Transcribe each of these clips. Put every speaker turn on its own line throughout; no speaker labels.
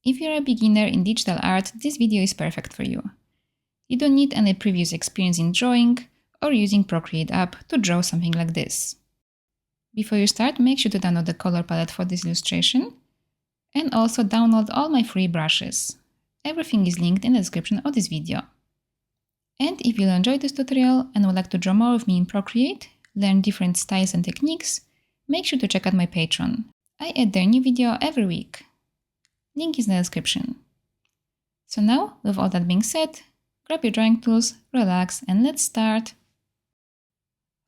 If you're a beginner in digital art, this video is perfect for you. You don't need any previous experience in drawing or using Procreate app to draw something like this. Before you start, make sure to download the color palette for this illustration and also download all my free brushes. Everything is linked in the description of this video. And if you enjoyed this tutorial and would like to draw more with me in Procreate, learn different styles and techniques, make sure to check out my Patreon. I add their new video every week. Link is in the description. So now, with all that being said, grab your drawing tools, relax, and let's start.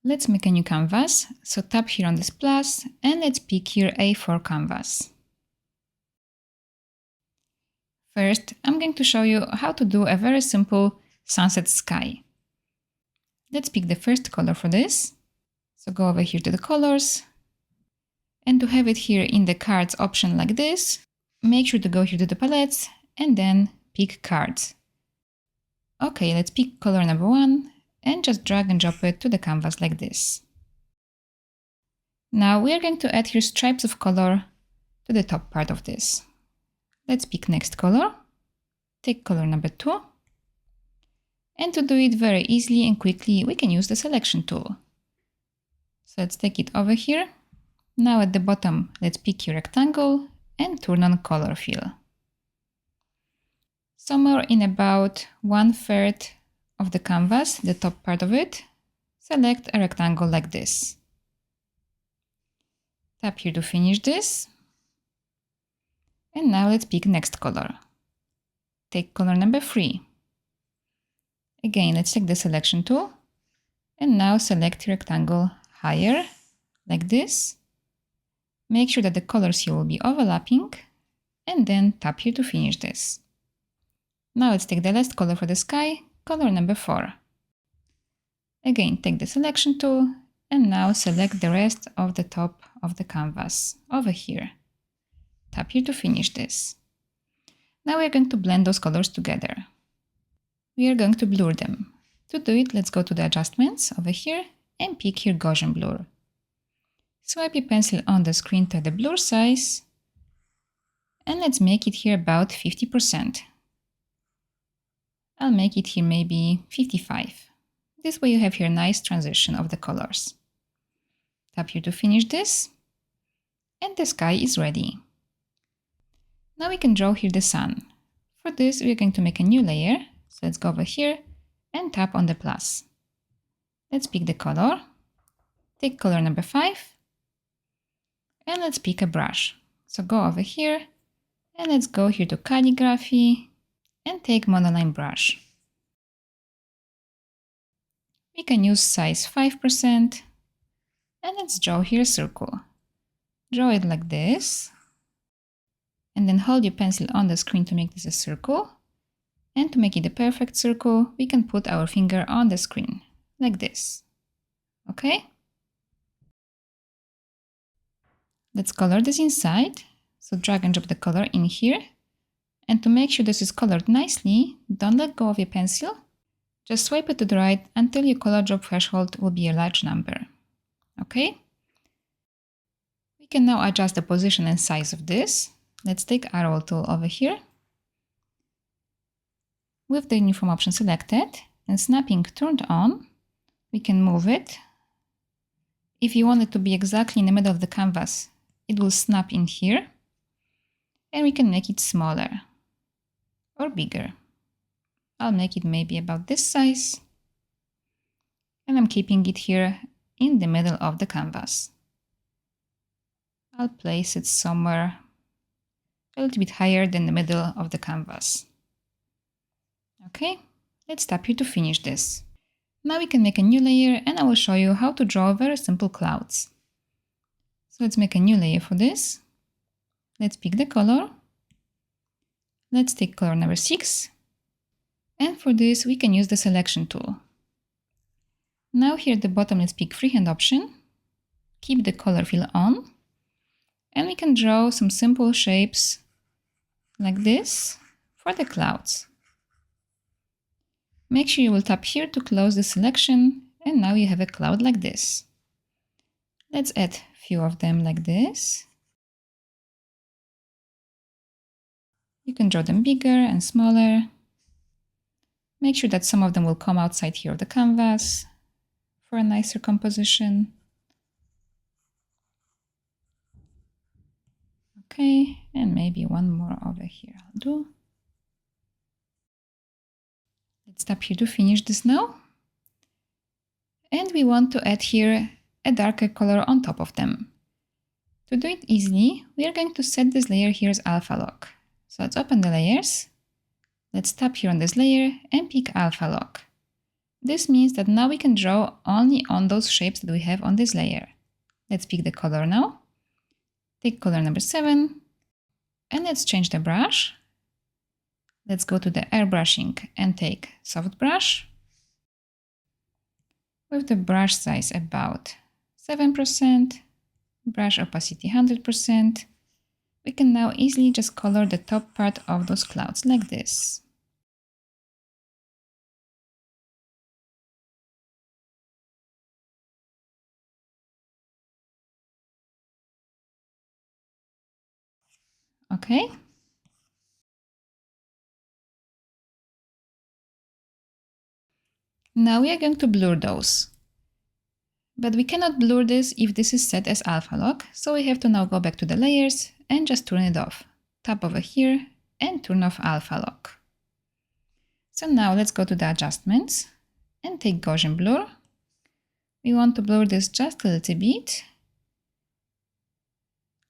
Let's make a new canvas, so tap here on this plus and let's pick here A4 canvas. First, I'm going to show you how to do a very simple sunset sky. Let's pick the first color for this. So go over here to the colors, and to have it here in the cards option like this, make sure to go here to the palettes and then pick cards. Okay, let's pick color number 1 and just drag and drop it to the canvas like this. Now we are going to add here stripes of color to the top part of this. Let's pick next color, take color number 2, and to do it very easily and quickly, we can use the selection tool. So let's take it over here. Now at the bottom, let's pick your rectangle and turn on color fill. Somewhere in about 1/3 of the canvas, the top part of it, select a rectangle like this. Tap here to finish this. And now let's pick next color. Take color number 3. Again, let's take the selection tool and now select rectangle higher, like this. Make sure that the colors here will be overlapping and then tap here to finish this. Now let's take the last color for the sky, color number 4. Again, take the selection tool and now select the rest of the top of the canvas over here. Tap here to finish this. Now we are going to blend those colors together. We are going to blur them. To do it, let's go to the adjustments over here and pick here Gaussian blur. Swipe your pencil on the screen to the blur size and let's make it here about 50%. I'll make it here maybe 55. This way you have here a nice transition of the colors. Tap here to finish this and the sky is ready. Now we can draw here the sun. For this we are going to make a new layer, so let's go over here and tap on the plus. Let's pick the color, take color number 5 and let's pick a brush. So go over here and let's go here to calligraphy and take monoline brush. We can use size 5% and let's draw here a circle. Draw it like this and then hold your pencil on the screen to make this a circle. And to make it a perfect circle, we can put our finger on the screen like this. Okay? Let's color this inside. So drag and drop the color in here. And to make sure this is colored nicely, don't let go of your pencil. Just swipe it to the right until your color drop threshold will be a large number. Okay? We can now adjust the position and size of this. Let's take arrow tool over here. With the uniform option selected and snapping turned on, we can move it. If you want it to be exactly in the middle of the canvas, it will snap in here. And we can make it smaller or bigger. I'll make it maybe about this size. And I'm keeping it here in the middle of the canvas. I'll place it somewhere a little bit higher than the middle of the canvas. Okay, let's tap here to finish this. Now we can make a new layer and I will show you how to draw very simple clouds. So let's make a new layer for this. Let's pick the color. Let's take color number 6. And for this we can use the selection tool. Now here at the bottom let's pick freehand option. Keep the color fill on. And we can draw some simple shapes like this for the clouds. Make sure you will tap here to close the selection and now you have a cloud like this. Let's add a few of them like this. You can draw them bigger and smaller. Make sure that some of them will come outside here of the canvas for a nicer composition. Okay, and maybe one more over here I'll do. Let's tap here to finish this now. And we want to add here a darker color on top of them. To do it easily, we are going to set this layer here as alpha lock. So let's open the layers. Let's tap here on this layer and pick alpha lock. This means that now we can draw only on those shapes that we have on this layer. Let's pick the color now. Take color number 7 and let's change the brush. Let's go to the airbrushing and take soft brush. With the brush size about 7%, brush opacity 100%, we can now easily just color the top part of those clouds like this. Okay. Now we are going to blur those. But we cannot blur this if this is set as alpha lock, so we have to now go back to the layers and just turn it off. Tap over here and turn off alpha lock. So now let's go to the adjustments and take Gaussian blur. We want to blur this just a little bit.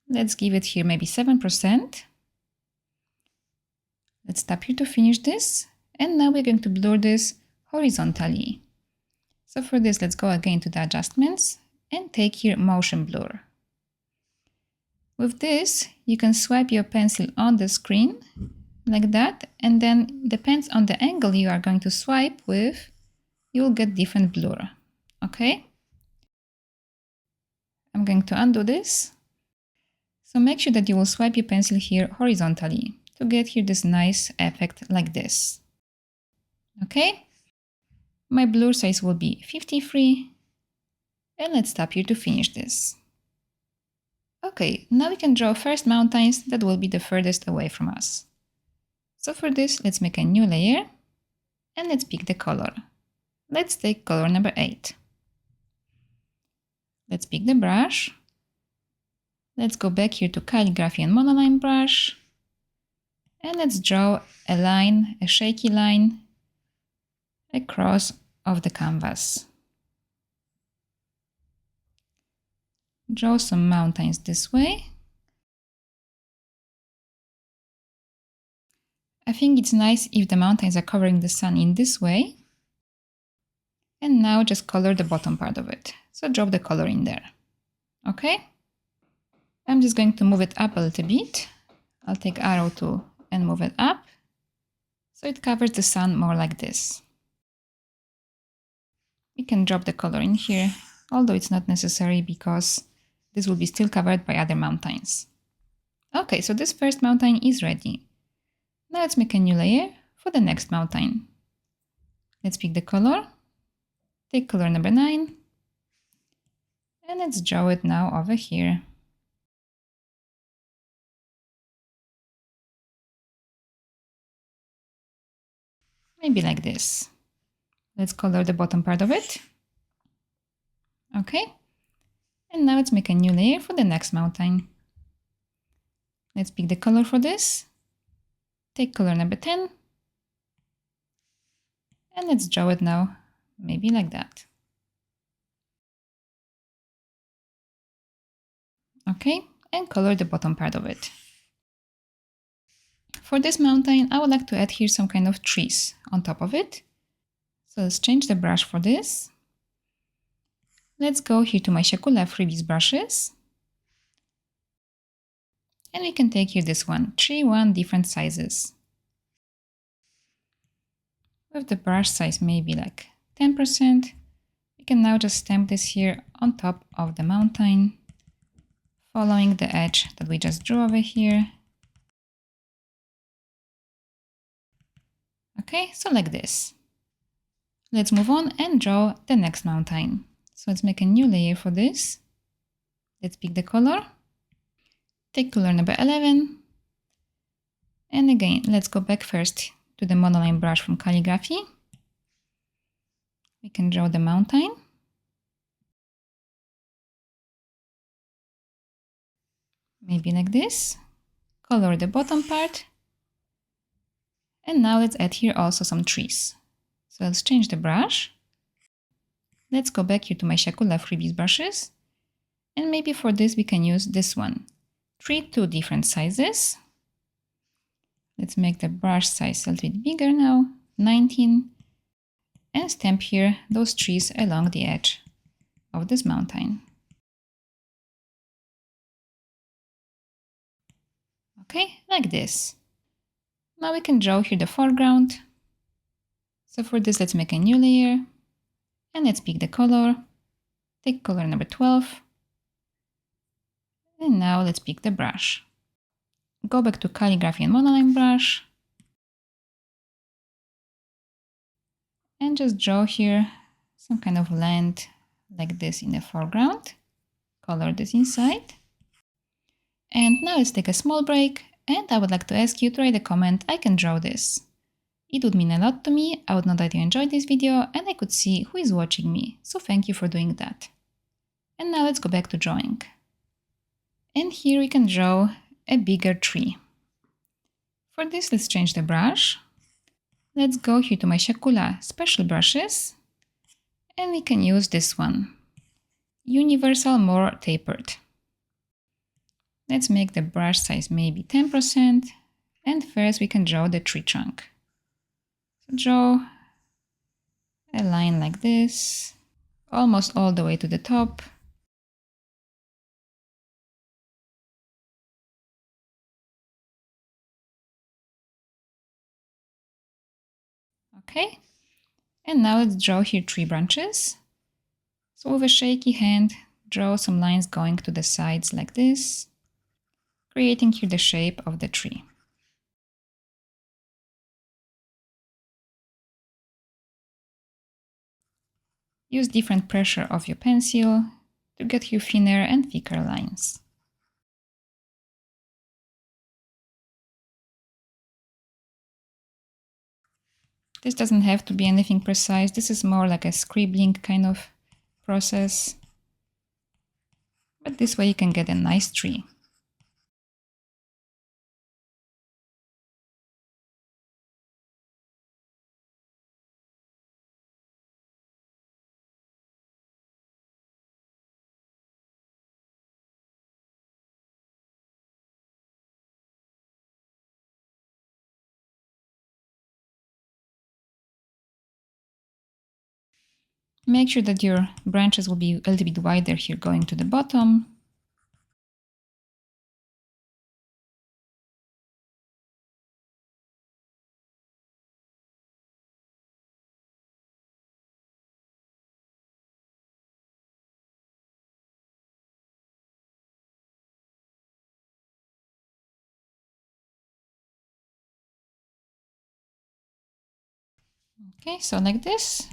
Let's give it here maybe 7%. Let's tap here to finish this. And now we're going to blur this horizontally. So for this, let's go again to the adjustments and take here motion blur. With this, you can swipe your pencil on the screen like that, and then depends on the angle you are going to swipe with, you'll get different blur. Okay? I'm going to undo this. So make sure that you will swipe your pencil here horizontally to get here this nice effect like this. Okay? My blur size will be 53. And let's tap here to finish this. Okay, now we can draw first mountains that will be the furthest away from us. So for this, let's make a new layer and let's pick the color. Let's take color number 8. Let's pick the brush. Let's go back here to calligraphy and monoline brush. And let's draw a line, a shaky line across of the canvas. Draw some mountains this way. I think it's nice if the mountains are covering the sun in this way. And now just color the bottom part of it. So drop the color in there. Okay? I'm just going to move it up a little bit. I'll take arrow tool and move it up. So it covers the sun more like this. We can drop the color in here, although it's not necessary because this will be still covered by other mountains. Okay, so this first mountain is ready. Now let's make a new layer for the next mountain. Let's pick the color, take color number 9, and let's draw it now over here. Maybe like this. Let's color the bottom part of it. Okay. And now let's make a new layer for the next mountain. Let's pick the color for this. Take color number 10. And let's draw it now, maybe like that. Okay, and color the bottom part of it. For this mountain, I would like to add here some kind of trees on top of it. So let's change the brush for this. Let's go here to my siakulaart freebies brushes. And we can take here this one, 1 different sizes. With the brush size maybe like 10%, we can now just stamp this here on top of the mountain, following the edge that we just drew over here. Okay, so like this. Let's move on and draw the next mountain. So let's make a new layer for this. Let's pick the color. Take color number 11. And again, let's go back first to the monoline brush from calligraphy. We can draw the mountain. Maybe like this. Color the bottom part. And now let's add here also some trees. So let's change the brush. Let's go back here to my Siakula freebies brushes. And maybe for this we can use this one. Treat two different sizes. Let's make the brush size a little bit bigger now, 19. And stamp here those trees along the edge of this mountain. Okay, like this. Now we can draw here the foreground. So for this, let's make a new layer. And let's pick the color. Take color number 12. And now let's pick the brush. Go back to calligraphy and monoline brush. And just draw here some kind of land like this in the foreground. Color this inside. And now let's take a small break. And I would like to ask you to write a comment, I can draw this. It would mean a lot to me. I would know that you enjoyed this video and I could see who is watching me. So thank you for doing that. And now let's go back to drawing. And here we can draw a bigger tree. For this, let's change the brush. Let's go here to my Siakula special brushes. And we can use this one. Universal, more tapered. Let's make the brush size maybe 10%. And first we can draw the tree trunk. So draw a line like this, almost all the way to the top. Okay, and now let's draw here tree branches. So with a shaky hand, draw some lines going to the sides like this, creating here the shape of the tree. Use different pressure of your pencil to get here thinner and thicker lines. This doesn't have to be anything precise. This is more like a scribbling kind of process. But this way you can get a nice tree. Make sure that your branches will be a little bit wider here going to the bottom. Okay, so like this.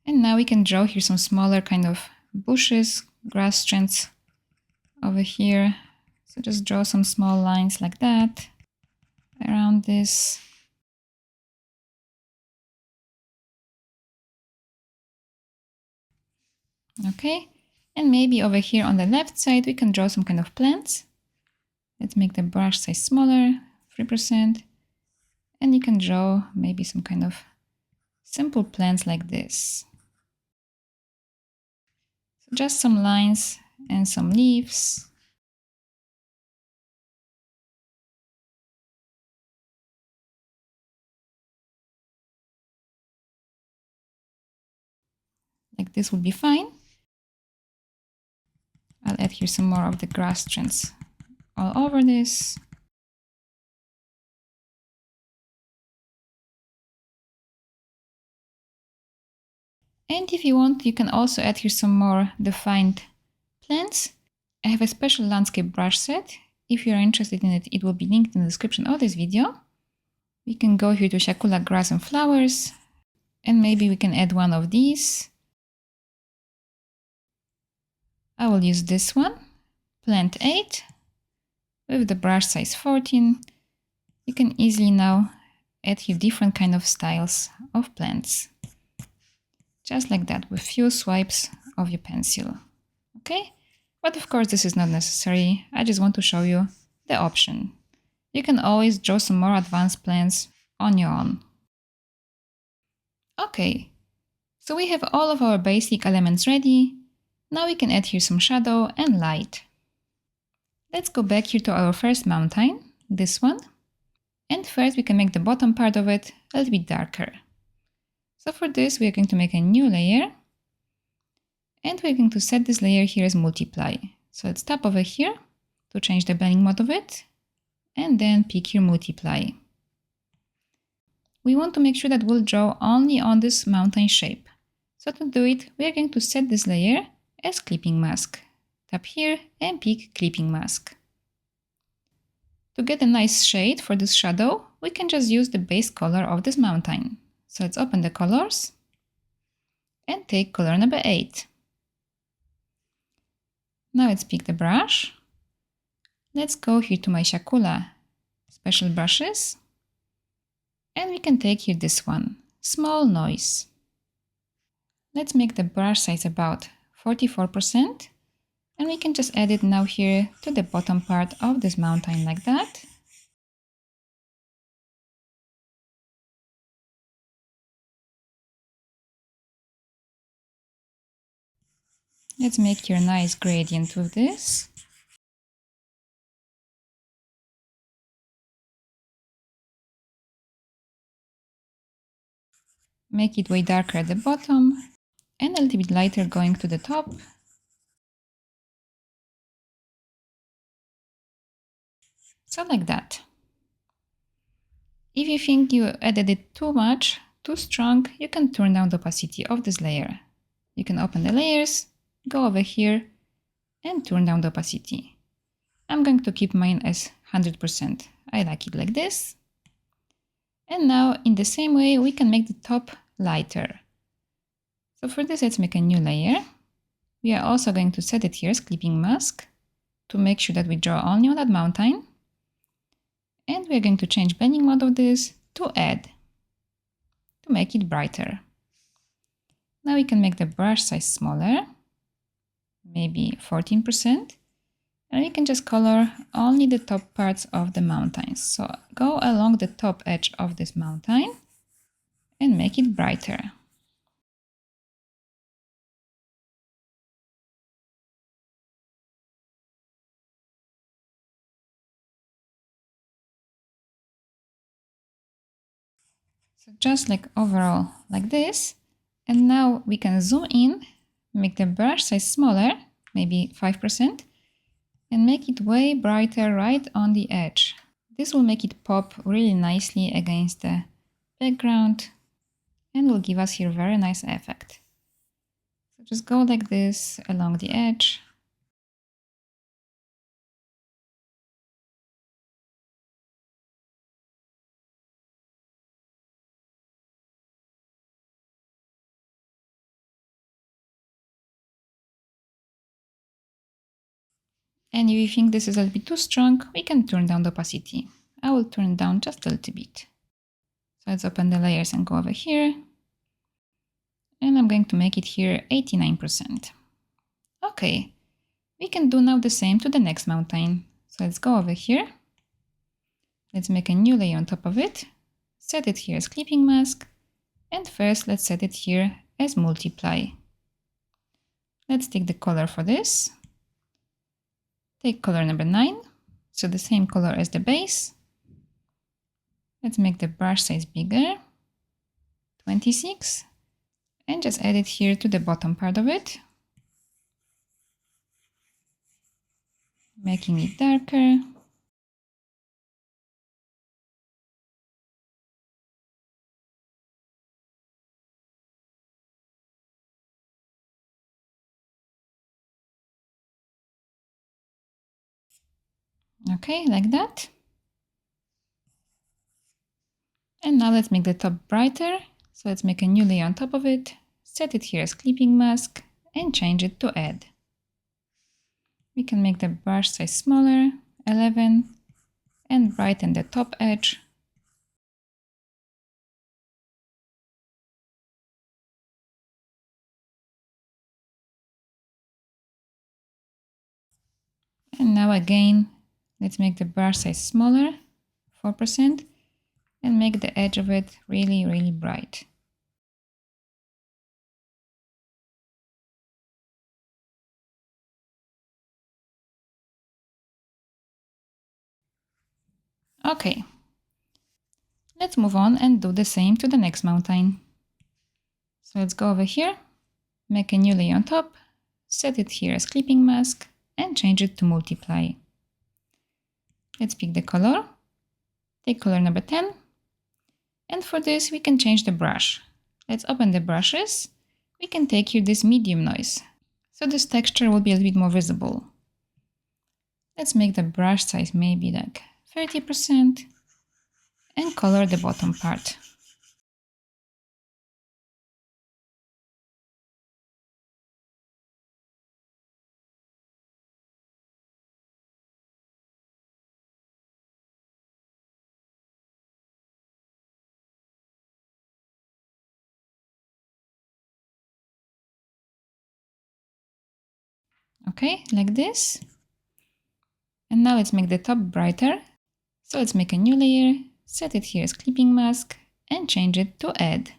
And now we can draw here some smaller kind of bushes, grass strands over here. So just draw some small lines like that around this. Okay, and maybe over here on the left side we can draw some kind of plants. Let's make the brush size smaller, 3%. And you can draw maybe some kind of simple plants like this. So just some lines and some leaves. Like this would be fine. I'll add here some more of the grass strands all over this. And if you want, you can also add here some more defined plants. I have a special landscape brush set. If you're interested in it, it will be linked in the description of this video. We can go here to Siakula grass and flowers. And maybe we can add one of these. I will use this one, plant 8, with the brush size 14. You can easily now add here different kind of styles of plants. Just like that, with few swipes of your pencil. Okay? But of course this is not necessary. I just want to show you the option. You can always draw some more advanced plants on your own. Okay, so we have all of our basic elements ready. Now we can add here some shadow and light. Let's go back here to our first mountain, this one. And first we can make the bottom part of it a little bit darker. So for this we are going to make a new layer. And we're going to set this layer here as multiply. So let's tap over here to change the blending mode of it. And then pick here multiply. We want to make sure that we'll draw only on this mountain shape. So to do it, we are going to set this layer as clipping mask. Tap here and pick clipping mask. To get a nice shade for this shadow, we can just use the base color of this mountain. So let's open the colors and take color number 8. Now let's pick the brush. Let's go here to my siakulaart special brushes. And we can take here this one, small noise. Let's make the brush size about 44%. And we can just add it now here to the bottom part of this mountain like that. Let's make here a nice gradient with this. Make it way darker at the bottom and a little bit lighter going to the top. So like that. If you think you added it too much, too strong, you can turn down the opacity of this layer. You can open the layers, go over here and turn down the opacity. I'm going to keep mine as 100%. I like it like this. And now in the same way we can make the top lighter. So for this let's make a new layer. We are also going to set it here as clipping mask to make sure that we draw only on that mountain. And we are going to change blending mode of this to add to make it brighter. Now we can make the brush size smaller, maybe 14%. And we can just color only the top parts of the mountains. So go along the top edge of this mountain and make it brighter. So just like overall like this. And now we can zoom in, make the brush size smaller, maybe 5%, and make it way brighter right on the edge. This will make it pop really nicely against the background and will give us here a very nice effect. So just go like this along the edge. And if you think this is a little bit too strong, we can turn down the opacity. I will turn down just a little bit. So let's open the layers and go over here. And I'm going to make it here 89%. Okay, we can do now the same to the next mountain. So let's go over here. Let's make a new layer on top of it. Set it here as clipping mask. And first let's set it here as multiply. Let's take the color for this. Take color number 9, so the same color as the base. Let's make the brush size bigger, 26, and just add it here to the bottom part of it, making it darker. Okay, like that. And now let's make the top brighter. So let's make a new layer on top of it, set it here as clipping mask, and change it to add. We can make the brush size smaller, 11, and brighten the top edge. And now again, let's make the brush size smaller, 4%, and make the edge of it really, really bright. Okay, let's move on and do the same to the next mountain. So let's go over here, make a new layer on top, set it here as clipping mask, and change it to multiply. Let's pick the color, take color number 10, and for this we can change the brush. Let's open the brushes. We can take here this medium noise, so this texture will be a little bit more visible. Let's make the brush size maybe like 30% and color the bottom part. Okay, like this. And now let's make the top brighter. So let's make a new layer, set it here as clipping mask, and change it to add.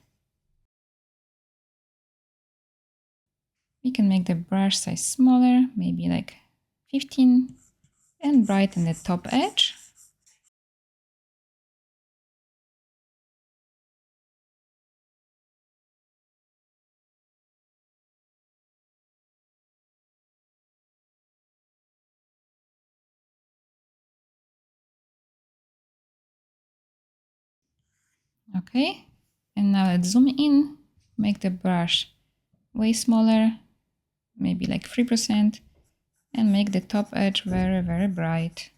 We can make the brush size smaller, maybe like 15, and brighten the top edge. Okay, and now let's zoom in, make the brush way smaller, maybe like 3%, and make the top edge very, very bright.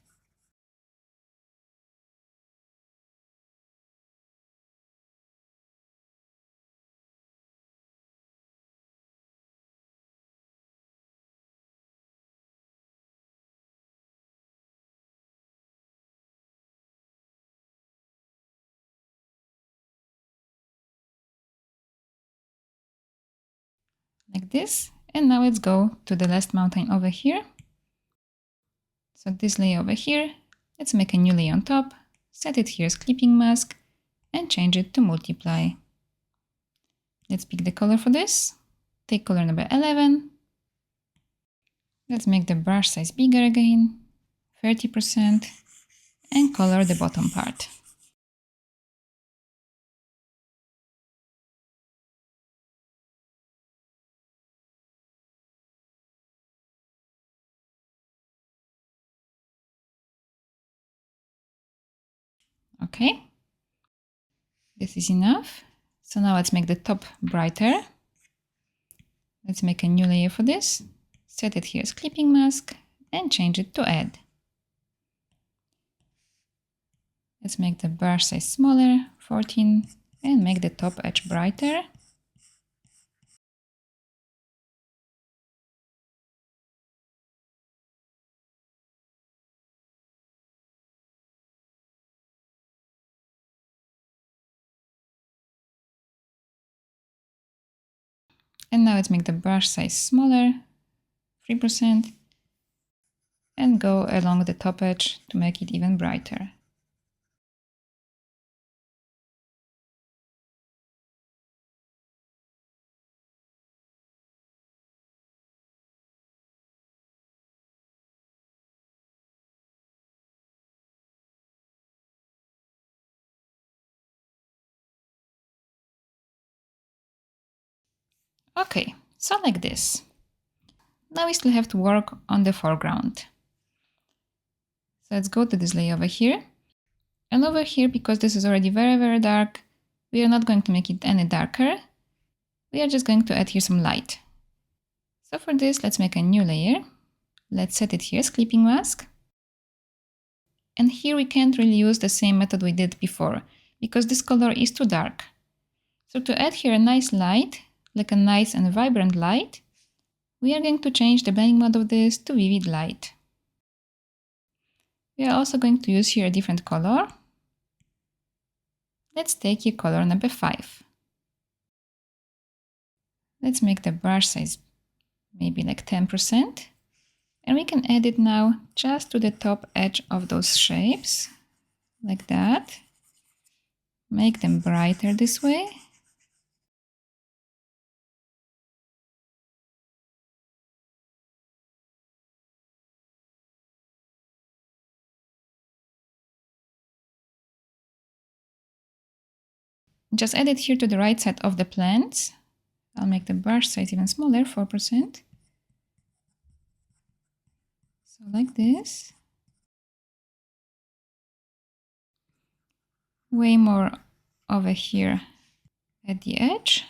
Like this. And now let's go to the last mountain over here. So this layer over here, let's make a new layer on top, set it here as clipping mask, and change it to multiply. Let's pick the color for this. Take color number 11. Let's make the brush size bigger again, 30%, and color the bottom part. Okay, this is enough. So now let's make the top brighter. Let's make a new layer for this. Set it here as clipping mask and change it to add. Let's make the brush size smaller, 14, and make the top edge brighter. And now let's make the brush size smaller, 3%, and go along the top edge to make it even brighter. Okay, so like this. Now we still have to work on the foreground. So let's go to this layer over here. And over here, because this is already very, very dark, we are not going to make it any darker. We are just going to add here some light. So for this, let's make a new layer. Let's set it here as clipping mask. And here we can't really use the same method we did before, because this color is too dark. So to add here a nice light, like a nice and vibrant light, we are going to change the blending mode of this to vivid light. We are also going to use here a different color. Let's take here color number 5. Let's make the brush size maybe like 10%. And we can add it now just to the top edge of those shapes, like that. Make them brighter this way. Just add it here to the right side of the plants. I'll make the brush size even smaller, 4%. So like this. Way more over here at the edge.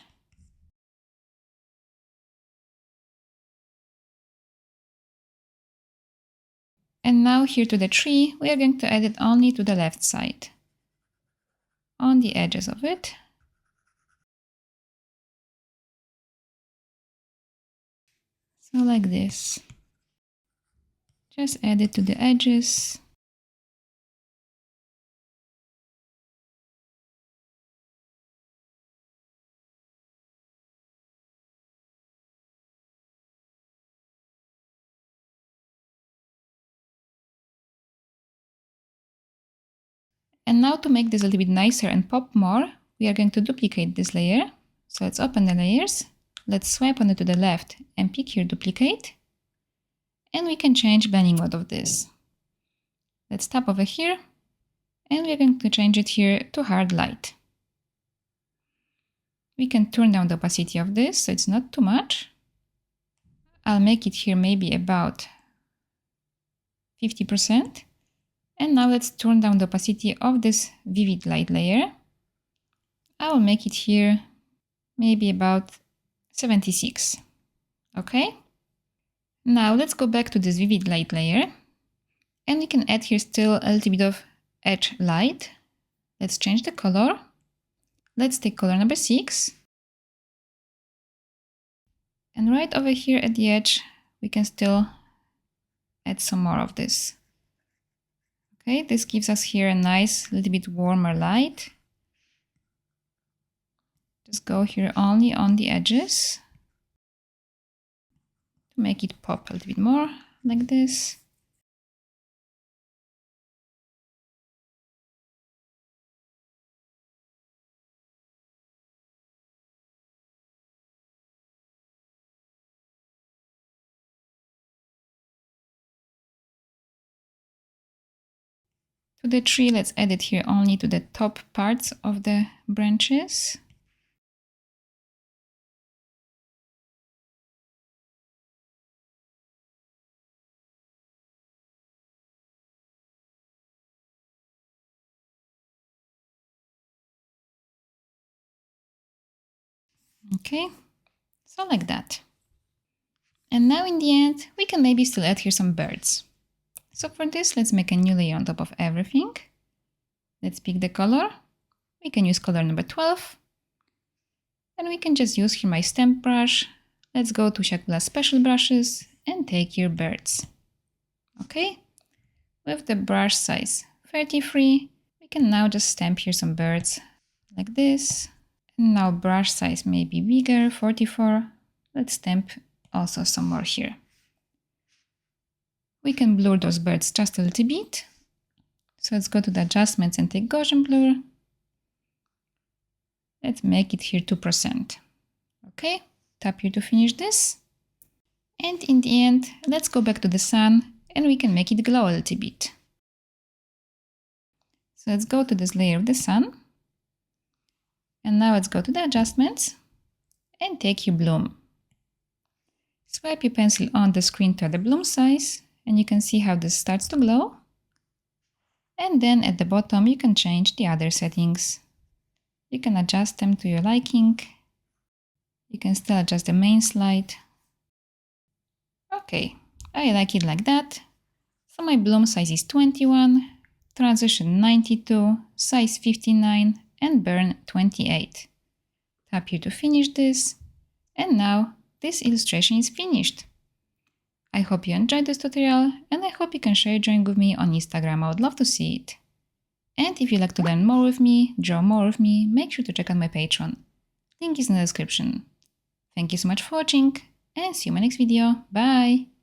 And now here to the tree, we are going to add it only to the left side, on the edges of it. So like this. Just add it to the edges. And now to make this a little bit nicer and pop more, we are going to duplicate this layer. So let's open the layers. Let's swipe on it to the left and pick here duplicate. And we can change blending mode of this. Let's tap over here and we're going to change it here to hard light. We can turn down the opacity of this so it's not too much. I'll make it here maybe about 50%. And now let's turn down the opacity of this vivid light layer. I will make it here maybe about 76. Okay. Now let's go back to this vivid light layer. And we can add here still a little bit of edge light. Let's change the color. Let's take color number 6. And right over here at the edge, we can still add some more of this. Okay, this gives us here a nice, little bit warmer light. Just go here only on the edges to make it pop a little bit more, like this. To the tree, let's add it here only to the top parts of the branches. Okay, so like that. And now in the end, we can maybe still add here some birds. So for this, let's make a new layer on top of everything. Let's pick the color. We can use color number 12. And we can just use here my stamp brush. Let's go to siakulaart special brushes and take here birds. Okay, with the brush size 33, we can now just stamp here some birds like this. And now brush size may be bigger, 44. Let's stamp also some more here. We can blur those birds just a little bit. So let's go to the adjustments and take Gaussian blur. Let's make it here 2%. Okay, tap here to finish this. And in the end, let's go back to the sun and we can make it glow a little bit. So let's go to this layer of the sun. And now let's go to the adjustments and take your bloom. Swipe your pencil on the screen to the bloom size and you can see how this starts to glow. And then at the bottom you can change the other settings. You can adjust them to your liking. You can still adjust the main slide. Okay, I like it like that. So my bloom size is 21, transition 92, size 59 and burn 28. Tap here to finish this. And now this illustration is finished. I hope you enjoyed this tutorial and I hope you can share your drawing with me on Instagram. I would love to see it. And if you'd like to learn more with me, draw more with me, make sure to check out my Patreon. Link is in the description. Thank you so much for watching and see you in my next video. Bye!